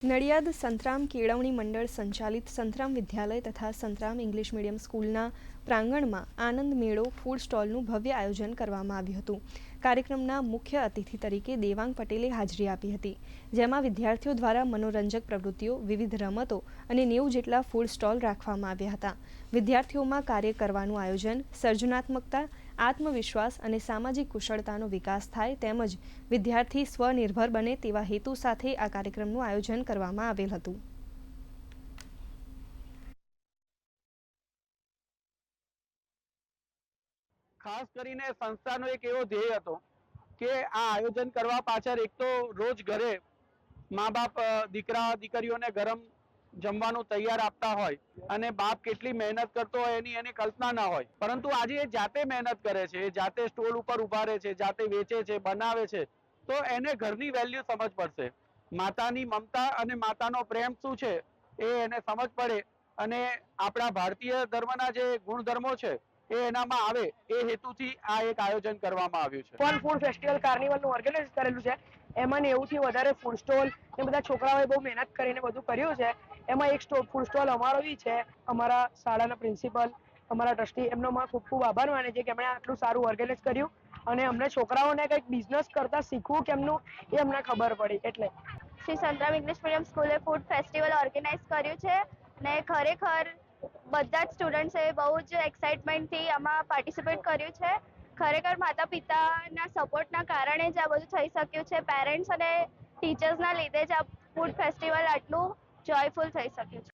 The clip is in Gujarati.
નડિયાદ સંતરામ કેળવણી મંડળ સંચાલિત સંતરામ વિદ્યાલય તથા સંતરામ ઇંગ્લિશ મીડિયમ સ્કૂલના પ્રાંગણમાં આનંદ મેળો ફૂડ સ્ટોલનું ભવ્ય આયોજન કરવામાં આવ્યું હતું. કાર્યક્રમના મુખ્ય અતિથિ તરીકે દેવાંગ પટેલે હાજરી આપી હતી, જેમાં વિદ્યાર્થીઓ દ્વારા મનોરંજક પ્રવૃત્તિઓ, વિવિધ રમતો અને 90 જેટલા ફૂડ સ્ટોલ રાખવામાં આવ્યા હતા. વિદ્યાર્થીઓમાં કાર્ય કરવાનું આયોજન, સર્જનાત્મકતા, આત્મવિશ્વાસ અને સામાજિક કુશળતાનો વિકાસ થાય તેમજ વિદ્યાર્થી સ્વનિર્ભર બને તેવા હેતુ સાથે આ કાર્યક્રમનું આયોજન કરવામાં આવેલ હતું. ખાસ કરીને સંસ્થાનો એક એવો ધ્યેય હતો કે આ આયોજન કરવા પાછળ એક તો રોજ ઘરે મા બાપ દીકરા દીકરીઓને ગરમ જમવાનું તૈયાર આપતા હોય અને બાપ કેટલી મહેનત કરતો હોય એની કલ્પના ના હોય, પરંતુ આજે એ જાતે મહેનત કરે છે, એ જાતે સ્ટોલ ઉપર ઉભા રહે છે, જાતે વેચે છે, બનાવે છે, તો એને ઘરની વેલ્યુ સમજ પડશે. માતાની મમતા અને માતાનો પ્રેમ શું છે એ એને સમજ પડે અને આપણા ભારતીય ધર્મના જે ગુણધર્મો છે એ એનામાં આવે એ હેતુથી આ એક આયોજન કરવામાં આવ્યું છે. ફન ફૂડ ફેસ્ટિવલ કાર્નિવલનું ઓર્ગેનાઇઝ કરેલું છે. એમાં 90થી વધારે ફૂડ સ્ટોલ એ બધા છોકરાઓએ બહુ મહેનત કરીને બધું કર્યું છે. એમાં એક ફૂડ સ્ટોલ અમારો બી છે. અમારા શાળાના પ્રિન્સિપલ, અમારા ટ્રસ્ટી, એમનો માં ખૂબ ખૂબ આભાર માને છે કે એમણે આટલું સારું ઓર્ગેનાઇઝ કર્યું અને અમને છોકરાઓને કંઈક બિઝનેસ કરતા શીખવું કેમનું એ અમને ખબર પડી. એટલે શ્રી સંતરામ ઇંગ્લિશ મીડિયમ સ્કૂલે ફૂડ ફેસ્ટિવલ ઓર્ગેનાઇઝ કર્યું છે ને ખરેખર બધા જ સ્ટુડન્ટ્સે બહુ જ એક્સાઇટમેન્ટથી આમાં પાર્ટિસિપેટ કર્યું છે. ખરેખર માતા પિતાના સપોર્ટના કારણે જ આ બધું થઈ શક્યું છે. પેરેન્ટ્સ અને ટીચર્સના લીધે જ આ ફૂડ ફેસ્ટિવલ આટલું જોયફુલ થઈ શક્યું છે.